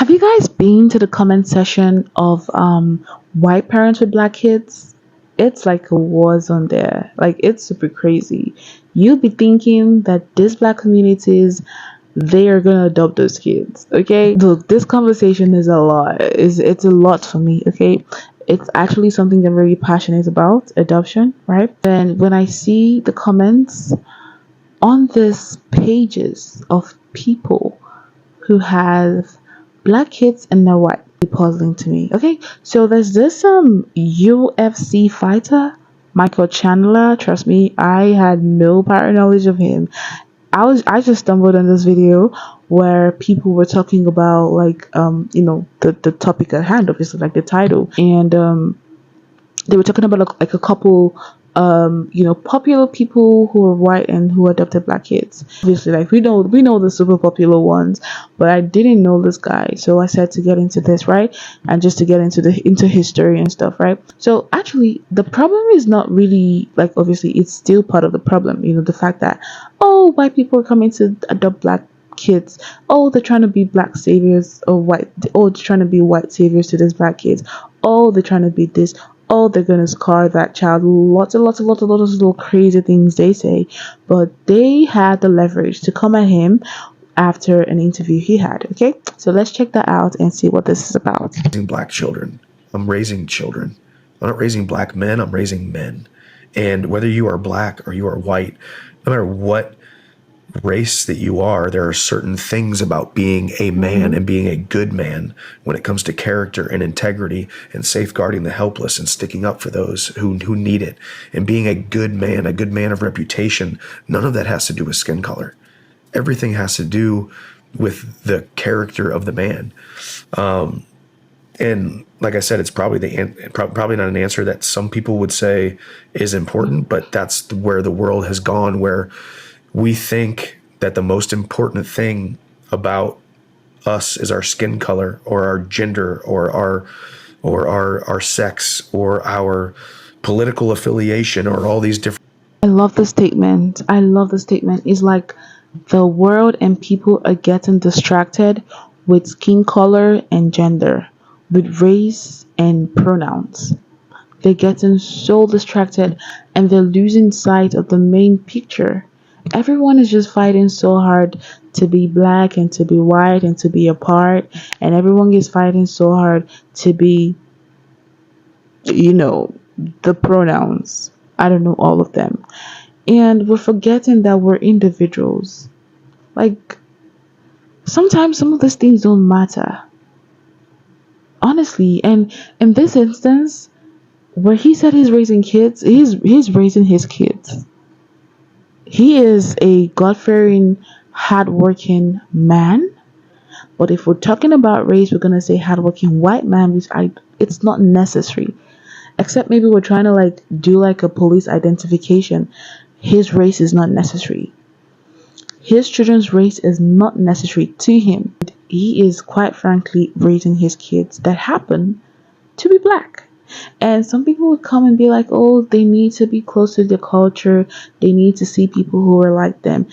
Have you guys been to the comment section of white parents with black kids? It's like a war zone there. Like it's super crazy. You'll be thinking that these black communities they are gonna adopt those kids. Okay. Look, this conversation is a lot. It's a lot for me, okay? It's actually something I'm very passionate about, adoption, right? And when I see the comments on these pages of people who have black kids and they're white. Puzzling to me. Okay, so there's this UFC fighter, Michael Chandler. Trust me, I had no prior knowledge of him. I just stumbled on this video where people were talking about like the topic at hand, obviously like the title, and they were talking about like a couple popular people who are white and who adopted black kids. Obviously, like we know the super popular ones, but I didn't know this guy, so I said to get into this, right? And just to get into history and stuff, right? So actually the problem is not really like, obviously it's still part of the problem, the fact that, oh, white people are coming to adopt black kids. Oh, they're trying to be black saviors, or white, oh, they're trying to be white saviors to these black kids. Oh, they're trying to be this. Oh, they're gonna scar that child. Lots and lots of little crazy things they say. But they had the leverage to come at him after an interview he had. Okay, so let's check that out and see what this is about. Raising black children. I'm raising children. I'm not raising black men, I'm raising men. And whether you are black or you are white, no matter what race that you are, there are certain things about being a man and being a good man when it comes to character and integrity and safeguarding the helpless and sticking up for those who need it and being a good man of reputation. None of that has to do with skin color. Everything has to do with the character of the man. And like I said, it's probably probably not an answer that some people would say is important, but that's where the world has gone, where we think that the most important thing about us is our skin color or our gender or our sex or our political affiliation or all these different. I love the statement. It's like the world and people are getting distracted with skin color and gender, with race and pronouns. They're getting so distracted and they're losing sight of the main picture. Everyone is just fighting so hard to be black and to be white and to be apart, and everyone is fighting so hard to be, the pronouns. I don't know all of them. And we're forgetting that we're individuals. Like, sometimes some of these things don't matter. Honestly, and in this instance, where he said he's raising kids, he's raising his kids. He is a God-fearing, hardworking man. But if we're talking about race, we're gonna say hardworking white man, which it's not necessary. Except maybe we're trying to like do like a police identification. His race is not necessary. His children's race is not necessary to him. He is quite frankly raising his kids that happen to be black. And some people would come and be like, oh, they need to be close to their culture. They need to see people who are like them.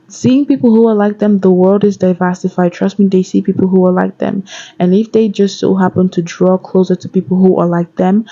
Seeing people who are like them, the world is diversified. Trust me, they see people who are like them. And if they just so happen to draw closer to people who are like them,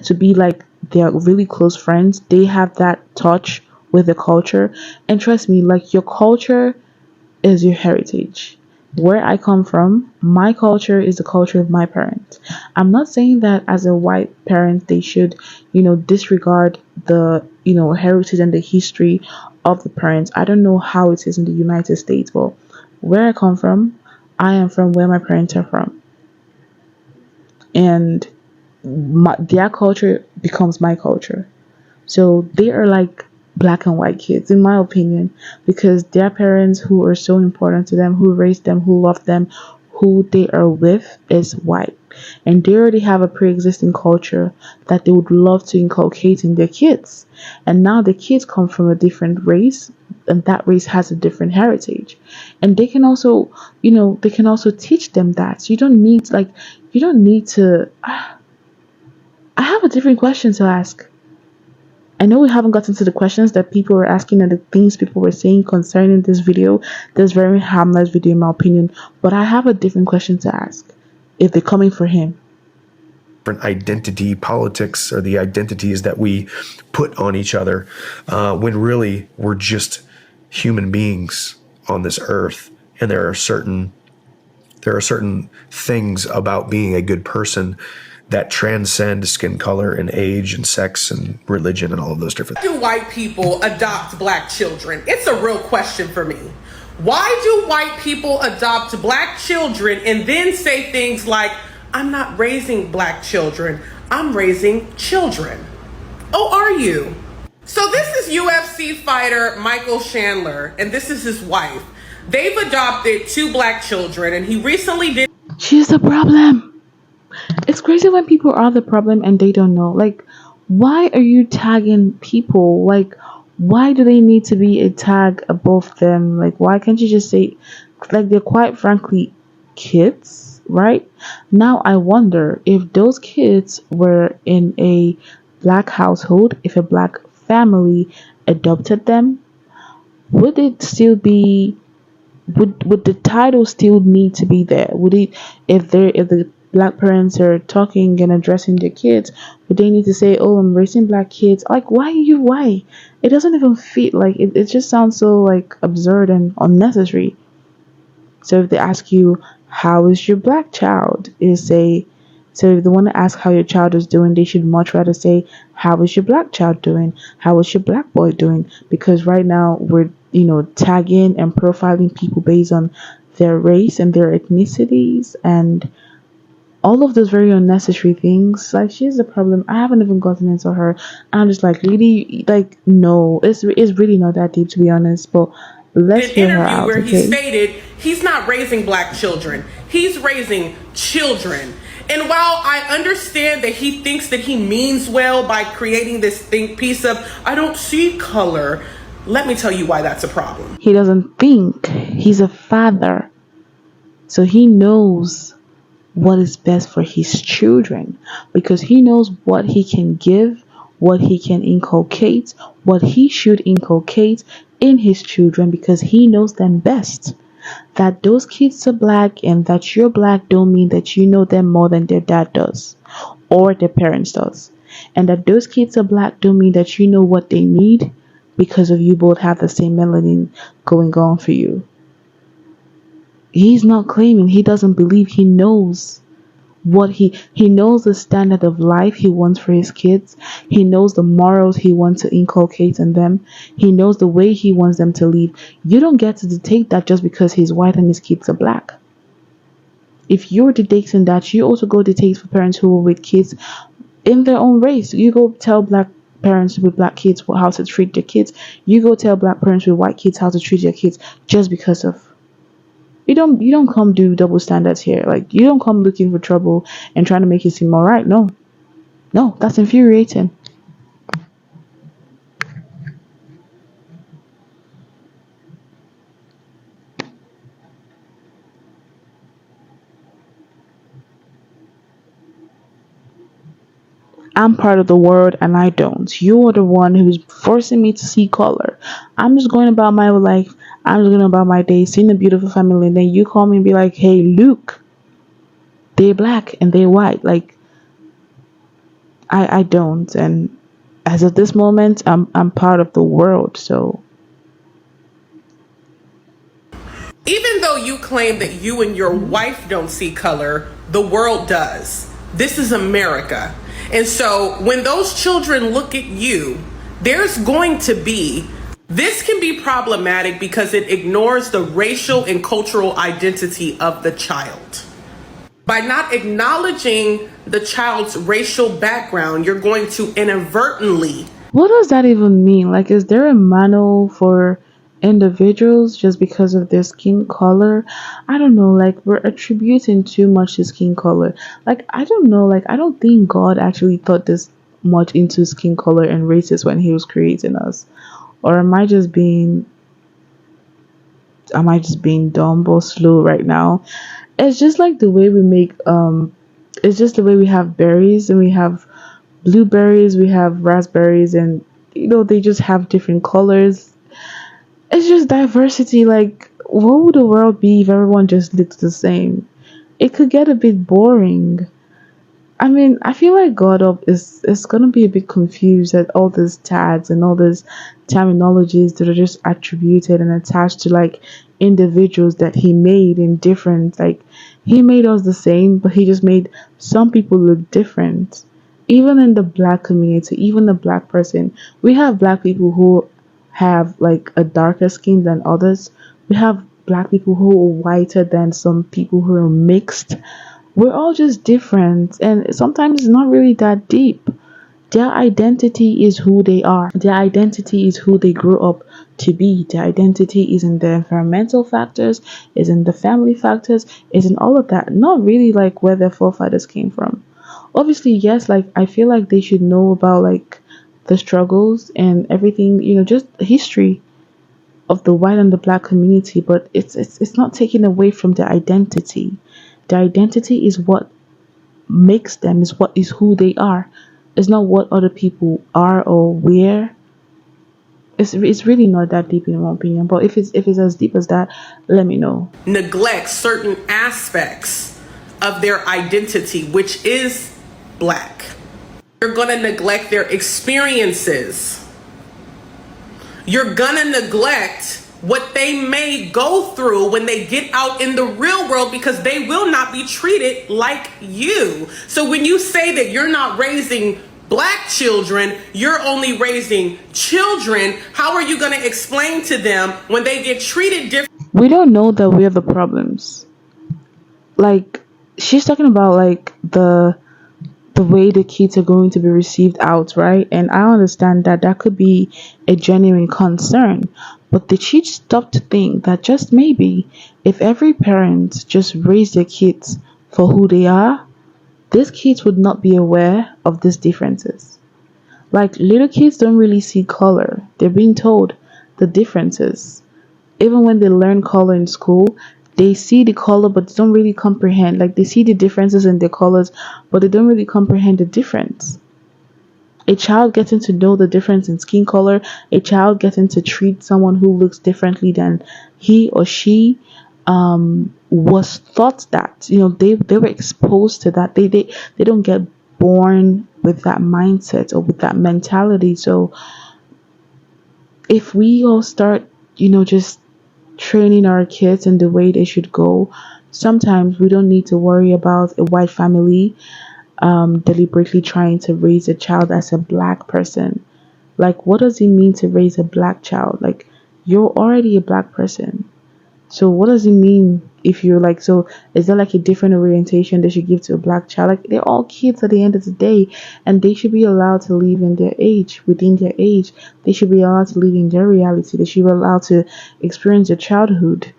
to be like their really close friends, they have that touch with the culture. And trust me, like your culture is your heritage. Where I come from, my culture is the culture of my parents. I'm not saying that as a white parent they should, disregard the, heritage and the history of the parents. I don't know how it is in the United States, but where I come from, I am from where my parents are from. And their culture becomes my culture. So they are like black and white kids, in my opinion, because their parents who are so important to them, who raised them, who love them, who they are with is white. And they already have a pre-existing culture that they would love to inculcate in their kids. And now the kids come from a different race, and that race has a different heritage. And they can also, teach them that. You don't need to. I have a different question to ask. I know we haven't gotten to the questions that people were asking and the things people were saying concerning this video. This very harmless video, in my opinion. But I have a different question to ask. If they're coming for him, different identity politics or the identities that we put on each other, when really we're just human beings on this earth, and there are certain things about being a good person that transcend skin color and age and sex and religion and all of those different things. Why do white people adopt black children? It's a real question for me. Why do white people adopt black children and then say things like, I'm not raising black children, I'm raising children? Oh, are you? So this is UFC fighter Michael Chandler, and this is his wife. They've adopted 2 black children, and he recently did. She's the problem. It's crazy when people are the problem and they don't know. Like, why are you tagging people? Like, why do they need to be a tag above them? Like, why can't you just say, like, they're quite frankly kids, right? Now I wonder if those kids were in a black household, if a black family adopted them, would it still be, would the title still need to be there? Would it, if the black parents are talking and addressing their kids, would they need to say, oh, I'm raising black kids? Like, why? It doesn't even fit. Like, it just sounds so like absurd and unnecessary. So if they ask you, how is your black child, so if they want to ask how your child is doing, they should much rather say, how is your black child doing? How is your black boy doing? Because right now we're, tagging and profiling people based on their race and their ethnicities and all of those very unnecessary things. Like, she's the problem. I haven't even gotten into her. I'm just like, really, like, no, it's really not that deep, to be honest. But let's hear her out, where okay? he stated he's not raising black children, he's raising children. And while I understand that he thinks that he means well by creating this piece of, I don't see color, let me tell you why that's a problem. He doesn't think. He's a father. So he knows what is best for his children, because he knows what he can give, what he can inculcate, what he should inculcate in his children, because he knows them best. That those kids are black and that you're black don't mean that you know them more than their dad does or their parents does. And that those kids are black don't mean that you know what they need because of you both have the same melanin going on for you. He's not claiming, he doesn't believe, he knows what he knows the standard of life he wants for his kids. He knows the morals he wants to inculcate in them. He knows the way he wants them to live. You don't get to dictate that just because he's white and his kids are black. If you're dictating that, you also go dictate for parents who are with kids in their own race. You go tell black parents with black kids how to treat their kids. You go tell black parents with white kids how to treat their kids just because of. You don't come do double standards here. Like, you don't come looking for trouble and trying to make it seem alright. No, that's infuriating. I'm part of the world and I don't. You are the one who's forcing me to see color. I'm just going about my life. I'm just going about my day, seeing a beautiful family, and then you call me and be like, hey, Luke, they're black and they're white. Like, I don't. And as of this moment, I'm part of the world. So even though you claim that you and your wife don't see color, the world does. This is America. And so when those children look at you, there's going to be, this can be problematic because it ignores the racial and cultural identity of the child. By not acknowledging the child's racial background, you're going to inadvertently. what does that even mean? Like, is there a manual for individuals just because of their skin color? I don't know. Like, we're attributing too much to skin color. Like, I don't know. Like, I don't think God actually thought this much into skin color and races when he was creating us. Or am I just being dumb or slow right now? It's just like the way we make it's just the way we have berries and we have blueberries, we have raspberries, and they just have different colors. It's just diversity. Like, what would the world be if everyone just looked the same? It could get a bit boring. I mean, I feel like God up is gonna be a bit confused at all these tags and all these terminologies that are just attributed and attached to like individuals that he made in different, like, he made us the same, but he just made some people look different. Even in the black community, even the black person, we have black people who have like a darker skin than others. We have black people who are whiter than some people who are mixed. We're all just different, and sometimes it's not really that deep. Their identity is who they are. Their identity is who they grew up to be. Their identity is in the environmental factors, is in the family factors, is in all of that. Not really like where their forefathers came from. Obviously, yes, like I feel like they should know about like the struggles and everything, just history of the white and the black community, but it's not taken away from their identity. Their identity is what makes them, is who they are. It's not what other people are or where. It's really not that deep in my opinion. But if it's as deep as that, let me know. Neglect certain aspects of their identity, which is black. You're going to neglect their experiences. You're going to neglect what they may go through when they get out in the real world, because they will not be treated like you. So when you say that you're not raising black children, you're only raising children, how are you going to explain to them when they get treated different? We don't know that we're the problems. Like, she's talking about like the way the kids are going to be received out, right? And I understand that that could be a genuine concern. But did she stop to think that just maybe if every parent just raised their kids for who they are, these kids would not be aware of these differences? Like, little kids don't really see color. They're being told the differences. Even when they learn color in school, they see the color but they don't really comprehend. Like, they see the differences in the colors, but they don't really comprehend the difference. A child getting to know the difference in skin color, a child getting to treat someone who looks differently than he or she, was taught that. They were exposed to that. They don't get born with that mindset or with that mentality. So if we all start, just training our kids in the way they should go, sometimes we don't need to worry about a white family deliberately trying to raise a child as a black person. Like, what does it mean to raise a black child? Like, you're already a black person. So what does it mean if you're like, so is there like a different orientation they should give to a black child? Like, they're all kids at the end of the day, and they should be allowed to live in their age, within their age. They should be allowed to live in their reality. They should be allowed to experience their childhood.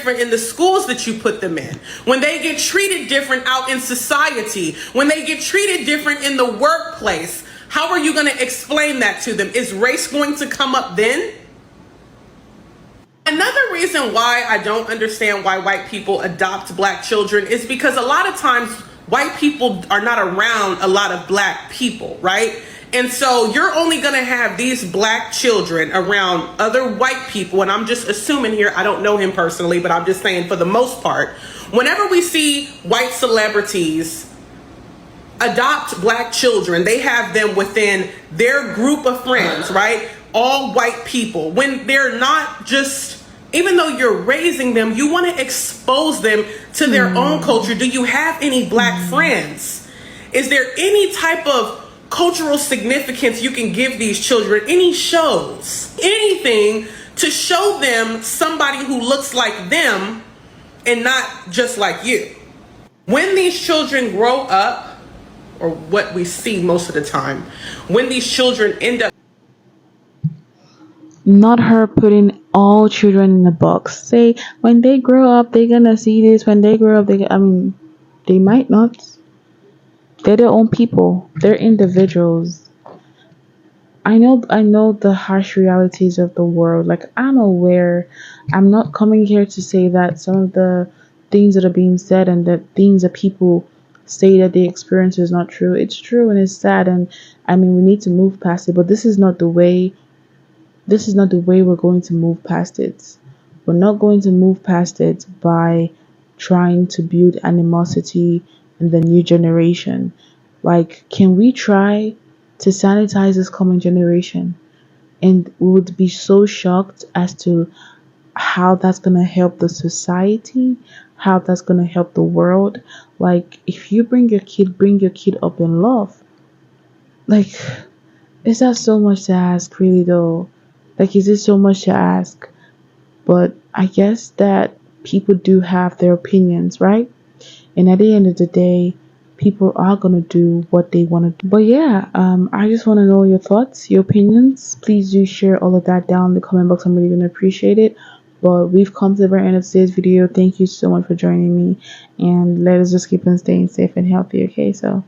In the schools that you put them in, when they get treated different out in society, when they get treated different in the workplace, how are you going to explain that to them? Is race going to come up then? Another reason why I don't understand why white people adopt black children is because a lot of times white people are not around a lot of black people, right? And so you're only going to have these black children around other white people. And I'm just assuming here, I don't know him personally, but I'm just saying for the most part, whenever we see white celebrities adopt black children, they have them within their group of friends, right? All white people. When they're not just, even though you're raising them, you want to expose them to their own culture. Do you have any black friends? Is there any type of cultural significance you can give these children? Any shows, anything to show them somebody who looks like them and not just like you? When these children grow up, or what we see most of the time, when these children end up, Not her putting all children in a box. Say, when they grow up, they're gonna see this. When they grow up, I mean, they might not. They're their own people. They're individuals. I know the harsh realities of the world. Like, I'm aware. I'm not coming here to say that some of the things that are being said and the things that people say that the experience is not true. It's true and it's sad, and I mean we need to move past it. But this is not the way. This is not the way we're going to move past it. We're not going to move past it by trying to build animosity in the new generation. Like, can we try to sanitize this coming generation? And we would be so shocked as to how that's going to help the society, how that's going to help the world. Like, if you bring your kid up in love. Like, is that so much to ask, really, though? Like, is it so much to ask? But I guess that people do have their opinions, right? And at the end of the day, people are gonna do what they want to do. But yeah, I just want to know your thoughts, your opinions. Please do share all of that down in the comment box. I'm really gonna appreciate it. But we've come to the very end of today's video. Thank you so much for joining me, and let us just keep on staying safe and healthy. Okay, so